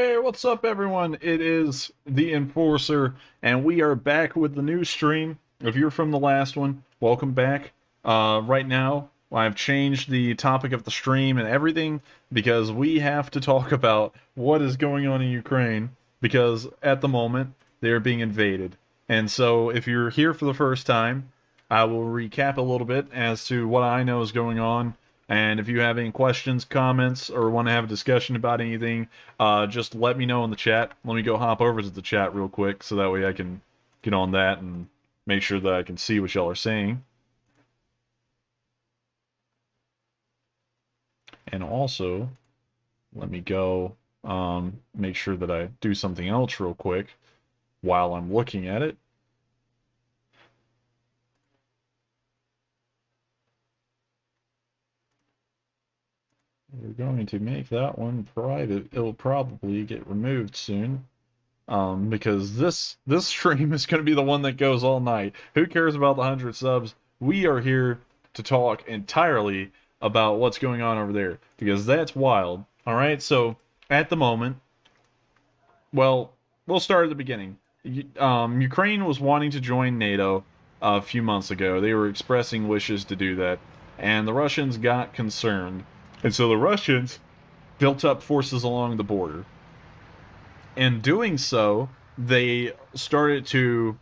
Hey, what's up, everyone? It is the Enforcer, and we are back with the new stream. If you're from the last one, welcome back. Right now, I've changed the topic of the stream and everything because we have to talk about what is going on in Ukraine because at the moment they're being invaded. And so, if you're here for the first time, I will recap a little bit as to what I know is going on. And if you have any questions, comments, or want to have a discussion about anything, just let me know in the chat. Let me go hop over to the chat real quick so that way I can get on that and make sure that I can see what y'all are saying. And also, let me go make sure that I do something else real quick while I'm looking at it. We're going to make that one private. It'll probably get removed soon. Because this stream is going to be the one that goes all night. Who cares about the 100 subs? We are here to talk entirely about what's going on over there because that's wild. All right, so at the moment, well, we'll start at the beginning. Ukraine was wanting to join NATO a few months ago. They were expressing wishes to do that, and the Russians got concerned, and so the Russians built up forces along the border. In doing so, they started to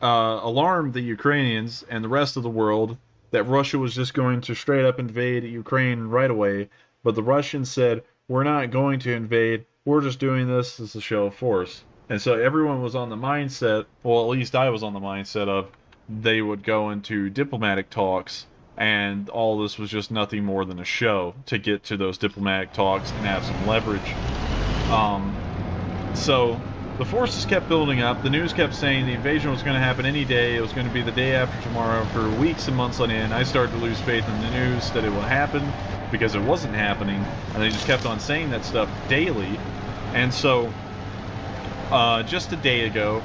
alarm the Ukrainians and the rest of the world that Russia was just going to straight up invade Ukraine right away. But the Russians said, we're not going to invade. We're just doing this as a show of force. And so everyone was on the mindset, well, at least I was on the mindset of they would go into diplomatic talks, and all this was just nothing more than a show to get to those diplomatic talks and have some leverage. So the forces kept building up. The news kept saying the invasion was going to happen any day. It was going to be the day after tomorrow for weeks and months on end. I started to lose faith in the news that it would happen because it wasn't happening, and they just kept on saying that stuff daily. And so, just a day ago,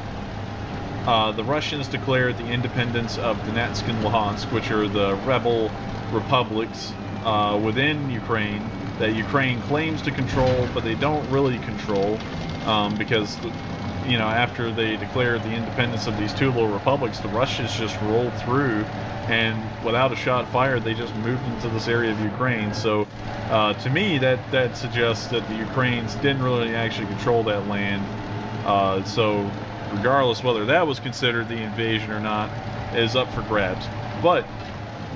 the Russians declared the independence of Donetsk and Luhansk, which are the rebel republics within Ukraine that Ukraine claims to control, but they don't really control. Because, after they declared the independence of these two little republics, the Russians just rolled through, and without a shot fired, they just moved into this area of Ukraine. So, to me, that suggests that the Ukrainians didn't really actually control that land. So, regardless whether that was considered the invasion or not, is up for grabs. But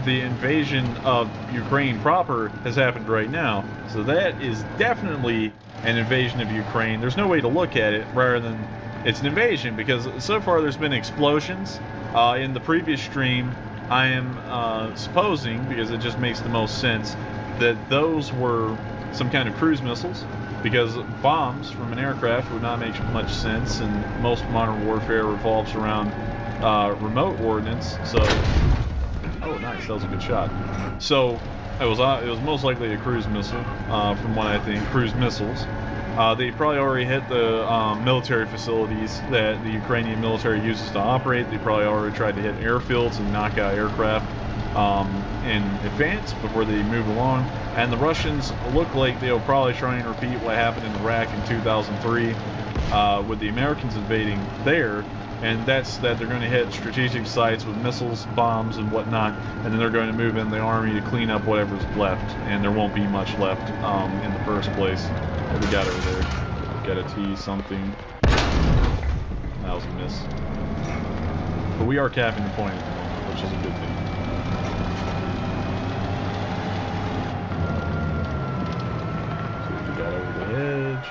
the invasion of Ukraine proper has happened right now, so that is definitely an invasion of Ukraine. There's no way to look at it rather than it's an invasion, because so far there's been explosions. In the previous stream, I am supposing, because it just makes the most sense, that those were some kind of cruise missiles, because bombs from an aircraft would not make much sense, and most modern warfare revolves around remote ordnance, so... Oh, nice. That was a good shot. So it was most likely a cruise missile, from what I think. Cruise missiles. They probably already hit the military facilities that the Ukrainian military uses to operate. They probably already tried to hit airfields and knock out aircraft in advance before they move along. And the Russians look like they'll probably try and repeat what happened in Iraq in 2003 with the Americans invading there. And that's that they're going to hit strategic sites with missiles, bombs, and whatnot, and then they're going to move in the army to clean up whatever's left, and there won't be much left in the first place. What we got over there? Got a T something. That was a miss. But we are capping the point at the moment, which is a good thing. See what we got over the edge.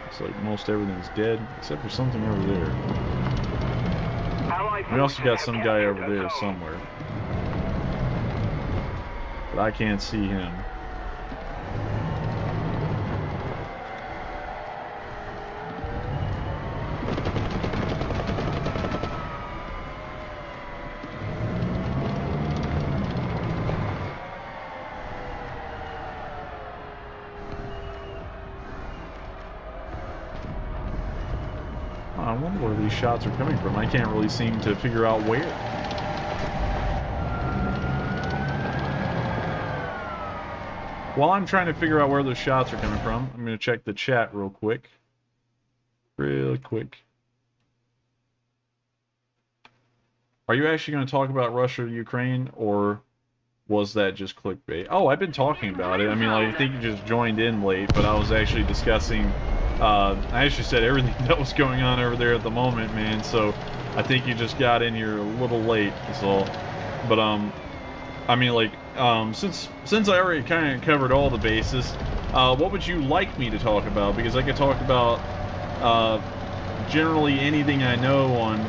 Looks like most everything's dead, except for something over there. We also got some guy over there somewhere. But I can't see him. I wonder where these shots are coming from. I can't really seem to figure out where. while I'm trying to figure out where those shots are coming from, I'm going to check the chat real quick. Really quick. Are you actually going to talk about Russia or Ukraine, or was that just clickbait? Oh, I've been talking about it. I mean, like, I think you just joined in late, but I was actually discussing, I actually said everything that was going on over there at the moment, man, so I think you just got in here a little late, that's all. But, I mean, like, since I already kind of covered all the bases, what would you like me to talk about? Because I could talk about, generally anything I know on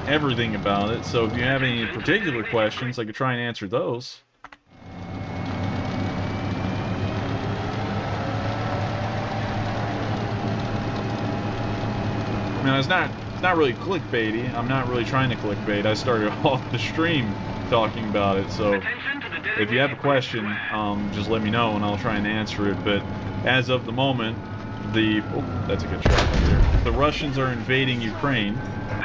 everything about it, so if you have any particular questions, I could try and answer those. I mean, it's not really clickbaity. I'm not really trying to clickbait. I started off the stream talking about it, so if you have a question, just let me know and I'll try and answer it. But as of the moment, that's a good shot right there. The Russians are invading Ukraine.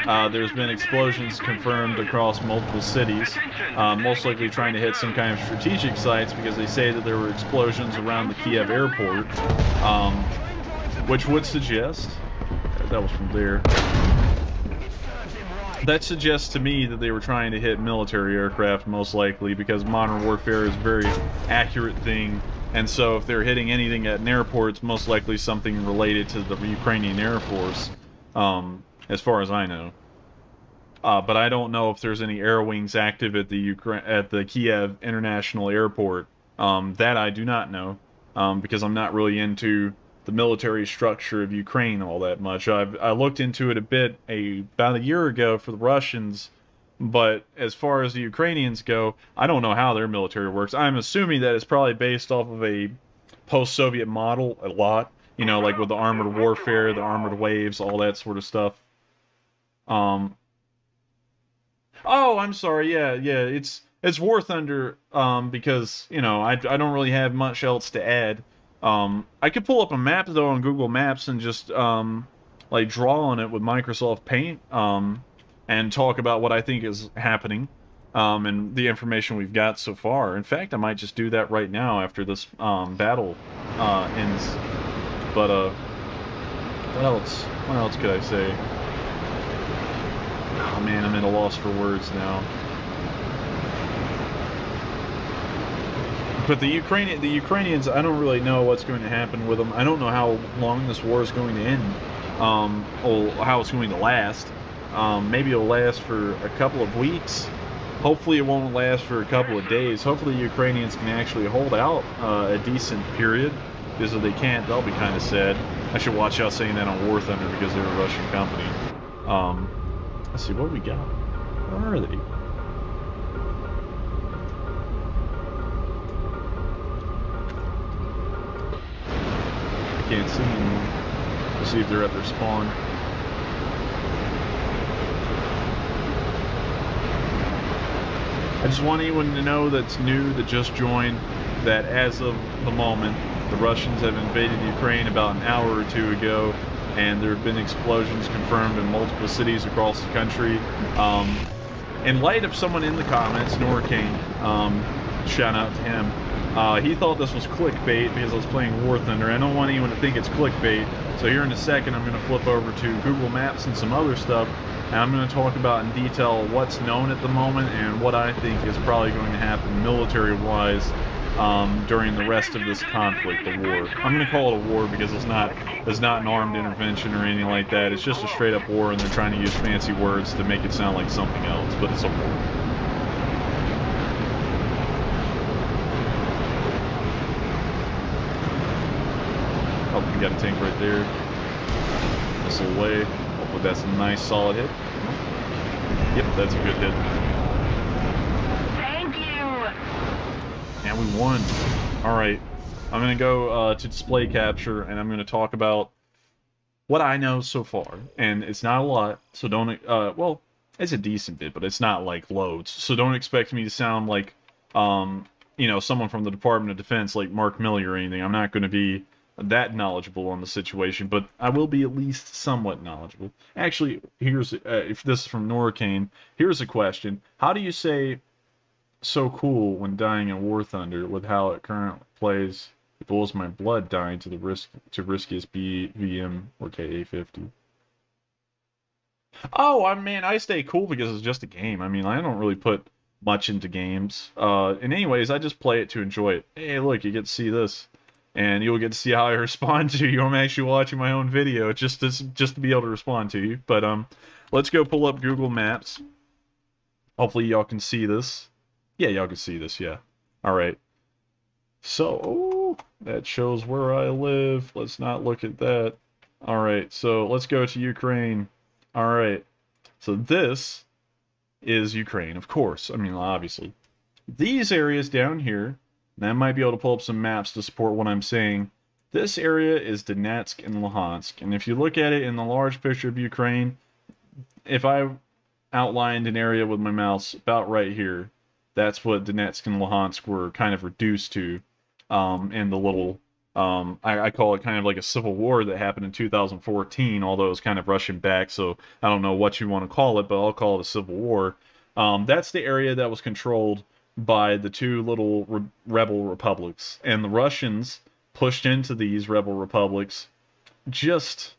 There's been explosions confirmed across multiple cities, most likely trying to hit some kind of strategic sites because they say that there were explosions around the Kiev airport, which would suggest, that was from there, that suggests to me that they were trying to hit military aircraft, most likely, because modern warfare is a very accurate thing, and so if they're hitting anything at an airport, it's most likely something related to the Ukrainian Air Force, as far as I know. But I don't know if there's any air wings active at the Kiev International Airport. That I do not know, because I'm not really into the military structure of Ukraine all that much. I looked into it a bit about a year ago for the Russians, but as far as the Ukrainians go, I don't know how their military works. I'm assuming that it's probably based off of a post-Soviet model a lot, you know, like with the armored warfare, the armored waves, all that sort of stuff. Oh, I'm sorry. Yeah, it's War Thunder. Because you know I don't really have much else to add. I could pull up a map though on Google Maps and just like draw on it with Microsoft Paint. And talk about what I think is happening. And the information we've got so far. In fact, I might just do that right now after this battle ends. But what else? What else could I say? Oh man, I'm at a loss for words now. But the Ukrainians, I don't really know what's going to happen with them. I don't know how long this war is going to end, or how it's going to last. Maybe it'll last for a couple of weeks. Hopefully it won't last for a couple of days. Hopefully the Ukrainians can actually hold out a decent period, because if they can't, they'll be kind of sad. I should watch out saying that on War Thunder because they're a Russian company. Let's see, what we got? Where are they? I can't see them. Let's see if they're at their spawn. I just want anyone to know that's new, that just joined, that as of the moment, the Russians have invaded Ukraine about an hour or two ago, and there have been explosions confirmed in multiple cities across the country. In light of someone in the comments, Norcane, shout out to him, he thought this was clickbait because I was playing War Thunder. I don't want anyone to think it's clickbait, so here in a second I'm going to flip over to Google Maps and some other stuff, and I'm going to talk about in detail what's known at the moment and what I think is probably going to happen military-wise during the rest of this conflict, the war. I'm going to call it a war because it's not an armed intervention or anything like that. It's just a straight-up war, and they're trying to use fancy words to make it sound like something else, but it's a war. Oh, we got a tank right there. Missile away. Hopefully that's a nice solid hit. Yep, that's a good hit. And we won. Alright, I'm going to go to display capture, and I'm going to talk about what I know so far. And it's not a lot, so don't, well, it's a decent bit, but it's not like loads. So don't expect me to sound like, you know, someone from the Department of Defense like Mark Milley or anything. I'm not going to be that knowledgeable on the situation, but I will be at least somewhat knowledgeable. Actually, here's, if this is from Norcane, here's a question. How do you say so cool when dying in War Thunder with how it currently plays It boils my blood dying to the riskiest BVM or KA50. Oh, I mean, I stay cool because it's just a game. I mean, I don't really put much into games. And anyways, I just play it to enjoy it. Hey, look, you get to see this, and you'll get to see how I respond to you. I'm actually watching my own video just to be able to respond to you. But let's go pull up Google Maps. Hopefully, y'all can see this. Yeah, y'all can see this. Yeah. All right. So, oh, that shows where I live. Let's not look at that. All right. So let's go to Ukraine. All right. So this is Ukraine, of course. I mean, obviously. These areas down here, and I might be able to pull up some maps to support what I'm saying. This area is Donetsk and Luhansk. And if you look at it in the large picture of Ukraine, if I outlined an area with my mouse about right here, that's what Donetsk and Luhansk were kind of reduced to in the little I call it kind of like a civil war that happened in 2014, although it's kind of rushing back, so I don't know what you want to call it, but I'll call it a civil war. That's the area that was controlled by the two little rebel republics, and the Russians pushed into these rebel republics just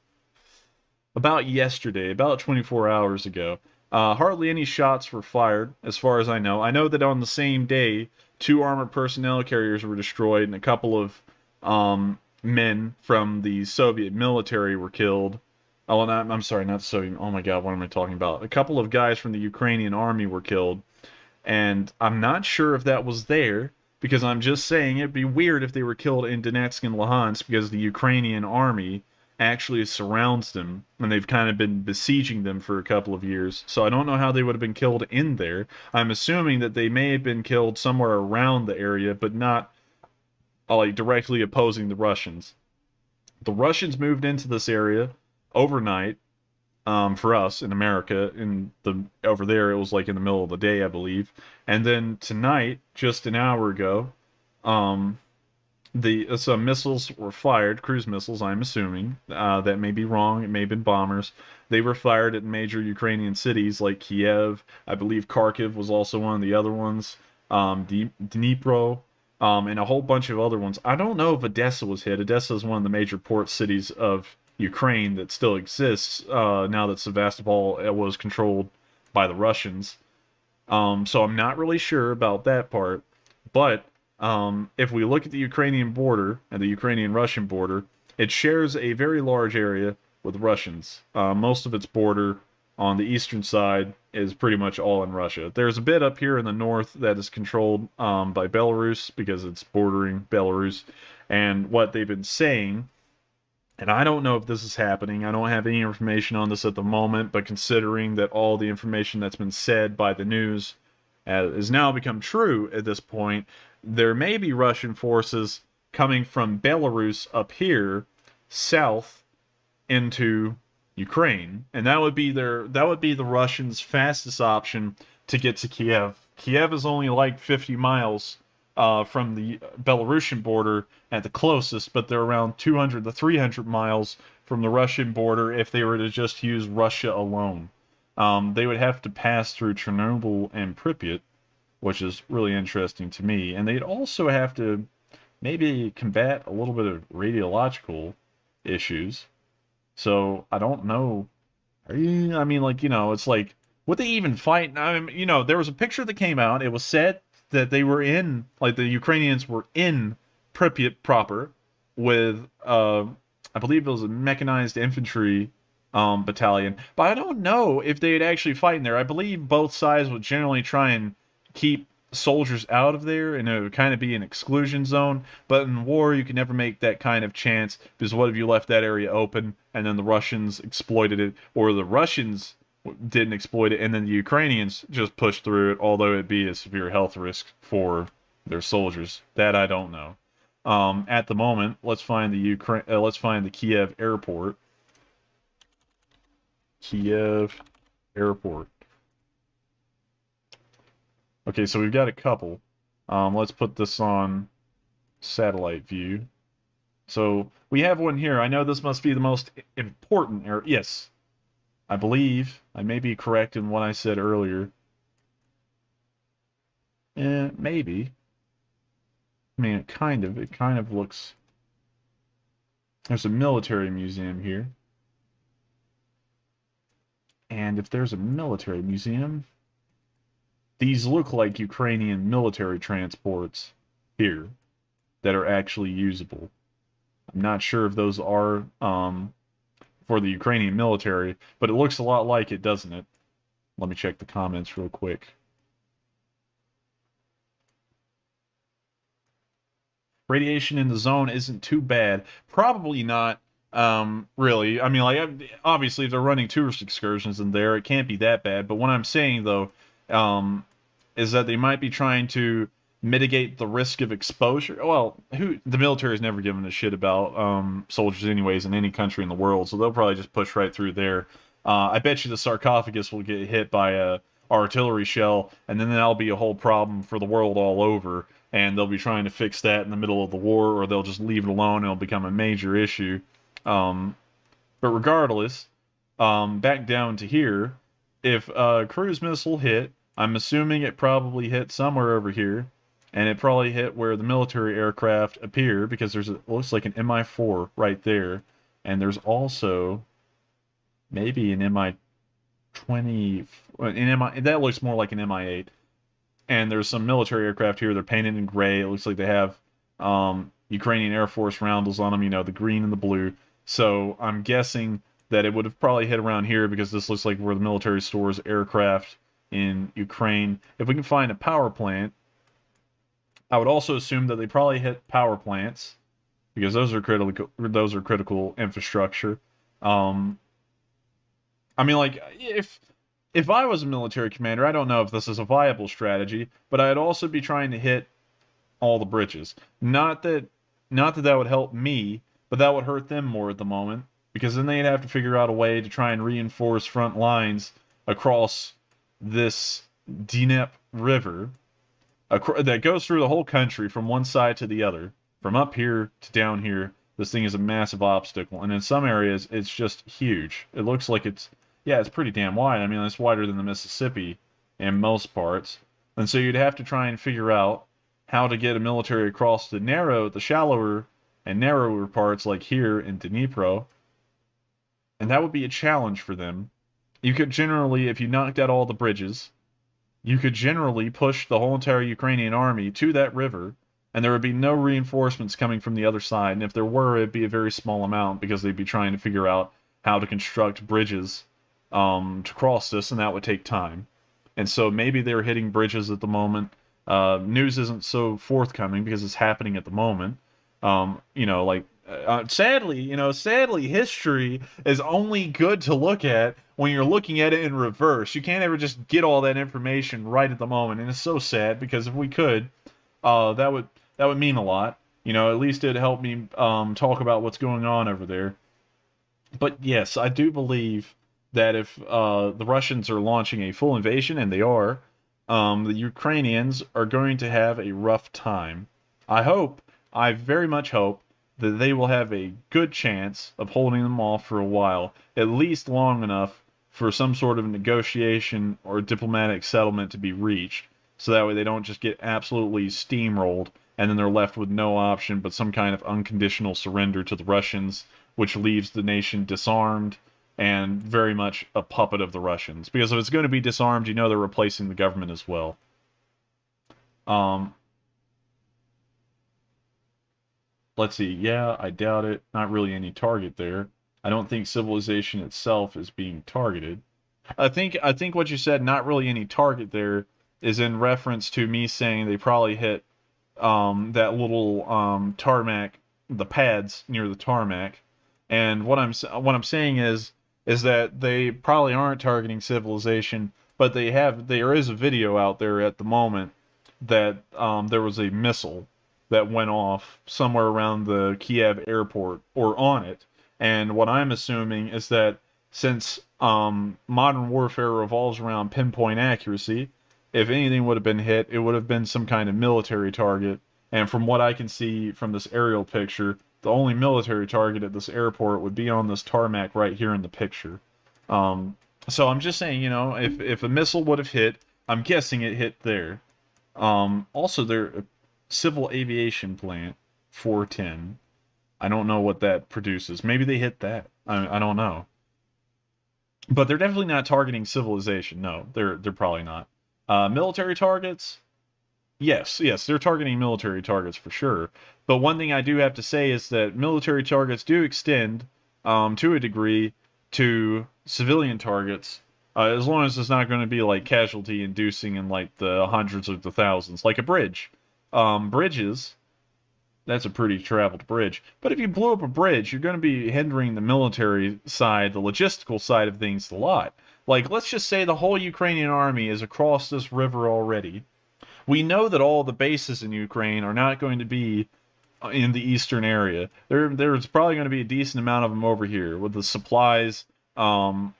about yesterday, about 24 hours ago. Hardly any shots were fired, as far as I know. I know that on the same day, two armored personnel carriers were destroyed, and a couple of men from the Soviet military were killed. Oh, I'm sorry, not Soviet. Oh my God, what am I talking about? A couple of guys from the Ukrainian army were killed, and I'm not sure if that was there, because I'm just saying it'd be weird if they were killed in Donetsk and Luhansk, because the Ukrainian army actually surrounds them, and they've kind of been besieging them for a couple of years. So I don't know how they would have been killed in there. I'm assuming that they may have been killed somewhere around the area, but not like directly opposing the Russians. The Russians moved into this area overnight. For us in America, in the over there, it was like in the middle of the day, I believe. And then tonight, just an hour ago, um, some missiles were fired, cruise missiles, I'm assuming. That may be wrong. It may have been bombers. They were fired at major Ukrainian cities like Kiev. I believe Kharkiv was also one of the other ones. Dnipro, and a whole bunch of other ones. I don't know if Odessa was hit. Odessa is one of the major port cities of Ukraine that still exists now that Sevastopol was controlled by the Russians. So I'm not really sure about that part. But if we look at the Ukrainian border and the Ukrainian-Russian border, it shares a very large area with Russians. Most of its border on the eastern side is pretty much all in Russia. There's a bit up here in the north that is controlled by Belarus because it's bordering Belarus. And what they've been saying, and I don't know if this is happening, I don't have any information on this at the moment, but considering that all the information that's been said by the news has now become true at this point, there may be Russian forces coming from Belarus up here south into Ukraine, and that would be the Russians' fastest option to get to Kiev. Kiev is only like 50 miles from the Belarusian border at the closest, but they're around 200 to 300 miles from the Russian border if they were to just use Russia alone. They would have to pass through Chernobyl and Pripyat, which is really interesting to me, and they'd also have to maybe combat a little bit of radiological issues. So I don't know. I mean, like, it's like, would they even fight? I mean, there was a picture that came out. It was said that they were in, like, the Ukrainians were in Pripyat proper with, I believe it was a mechanized infantry battalion. But I don't know if they'd actually fight in there. I believe both sides would generally try and keep soldiers out of there, and it would kind of be an exclusion zone. But in war, you can never make that kind of chance, because what if you left that area open and then the Russians exploited it, or the Russians didn't exploit it and then the Ukrainians just pushed through it, although it'd be a severe health risk for their soldiers. That I don't know. At the moment, let's find the Kiev airport. Kiev airport. Okay, so we've got a couple. Let's put this on satellite view. So we have one here. I know this must be the most important area. Yes, I believe I may be correct in what I said earlier. Maybe. I mean, it kind of looks. There's a military museum here. And if there's a military museum, these look like Ukrainian military transports here that are actually usable. I'm not sure if those are for the Ukrainian military, but it looks a lot like it, doesn't it? Let me check the comments real quick. Radiation in the zone isn't too bad. Probably not, really. I mean, like, obviously, if they're running tourist excursions in there, it can't be that bad. But what I'm saying, though, um, is that they might be trying to mitigate the risk of exposure. Well, the military has never given a shit about soldiers, anyways, in any country in the world, so they'll probably just push right through there. I bet you the sarcophagus will get hit by a artillery shell, and then that'll be a whole problem for the world all over. And they'll be trying to fix that in the middle of the war, or they'll just leave it alone and it'll become a major issue. But regardless, back down to here, if a cruise missile hit, I'm assuming it probably hit somewhere over here, and it probably hit where the military aircraft appear, because it looks like an Mi-4 right there, and there's also maybe an Mi-20, that looks more like an Mi-8. And there's some military aircraft here. They're painted in gray. It looks like they have Ukrainian Air Force roundels on them, the green and the blue. So I'm guessing that it would have probably hit around here, because this looks like where the military stores aircraft in Ukraine. If we can find a power plant, I would also assume that they probably hit power plants, because those are critical infrastructure. I mean, like, if I was a military commander, I don't know if this is a viable strategy, but I'd also be trying to hit all the bridges. Not that would help me, but that would hurt them more at the moment, because then they'd have to figure out a way to try and reinforce front lines across this Dnep River that goes through the whole country from one side to the other, from up here to down here. This thing is a massive obstacle, and in some areas it's just huge. It looks like it's pretty damn wide. I mean, it's wider than the Mississippi in most parts. And so you'd have to try and figure out how to get a military across the shallower and narrower parts, like here in Dnipro. And that would be a challenge for them. You could generally, if you knocked out all the bridges, you could generally push the whole entire Ukrainian army to that river, and there would be no reinforcements coming from the other side. And if there were, it'd be a very small amount, because they'd be trying to figure out how to construct bridges to cross this, and that would take time. And so maybe they're hitting bridges at the moment. News isn't so forthcoming because it's happening at the moment. Sadly, history is only good to look at when you're looking at it in reverse. You can't ever just get all that information right at the moment, and it's so sad, because if we could, that would mean a lot. At least it'd help me talk about what's going on over there. But yes, I do believe that if the Russians are launching a full invasion, and they are, the Ukrainians are going to have a rough time. I very much hope, that they will have a good chance of holding them off for a while, at least long enough for some sort of negotiation or diplomatic settlement to be reached, so that way they don't just get absolutely steamrolled, and then they're left with no option but some kind of unconditional surrender to the Russians, which leaves the nation disarmed and very much a puppet of the Russians. Because if it's going to be disarmed, they're replacing the government as well. Let's see. Yeah, I doubt it. Not really any target there. I don't think civilization itself is being targeted. I think what you said, not really any target there, is in reference to me saying they probably hit that little tarmac, the pads near the tarmac. And what I'm saying is that they probably aren't targeting civilization, but there is a video out there at the moment that there was a missile that went off somewhere around the Kiev airport, or on it. And what I'm assuming is that, since modern warfare revolves around pinpoint accuracy, if anything would have been hit, it would have been some kind of military target. And from what I can see from this aerial picture, the only military target at this airport would be on this tarmac right here in the picture. So I'm just saying, if a missile would have hit, I'm guessing it hit there. Also, civil aviation plant 410. I don't know what that produces. Maybe they hit that. I don't know. But they're definitely not targeting civilization. No, they're probably not. Military targets. Yes, they're targeting military targets for sure. But one thing I do have to say is that military targets do extend, to a degree, to civilian targets, as long as it's not going to be like casualty inducing in like the hundreds of the thousands, like a bridge. Bridges, that's a pretty traveled bridge. But if you blow up a bridge, you're going to be hindering the military side, the logistical side of things a lot. Like, let's just say the whole Ukrainian army is across this river already. We know that all the bases in Ukraine are not going to be in the eastern area. There's probably going to be a decent amount of them over here with the supplies, um,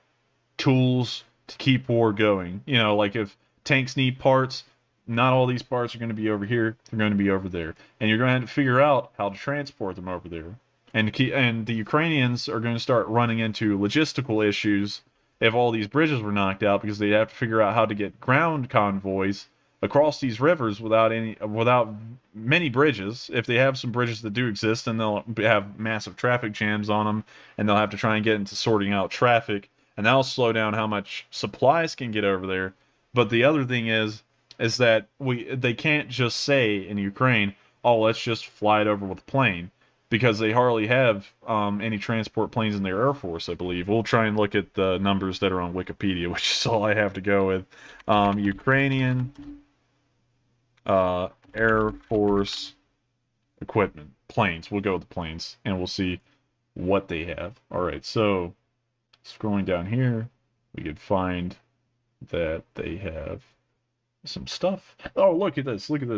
tools to keep war going. You know, like if tanks need parts, not all these parts are going to be over here. They're going to be over there, and you're going to have to figure out how to transport them over there. And the Ukrainians are going to start running into logistical issues if all these bridges were knocked out because they have to figure out how to get ground convoys across these rivers without many bridges. If they have some bridges that do exist, then they'll have massive traffic jams on them, and they'll have to try and get into sorting out traffic, and that'll slow down how much supplies can get over there. But the other thing is that they can't just say in Ukraine, oh, let's just fly it over with a plane, because they hardly have any transport planes in their Air Force, I believe. We'll try and look at the numbers that are on Wikipedia, which is all I have to go with. Ukrainian Air Force equipment, planes. We'll go with the planes, and we'll see what they have. All right, so scrolling down here, we could find that they have some stuff. Oh, look at this. Look at this.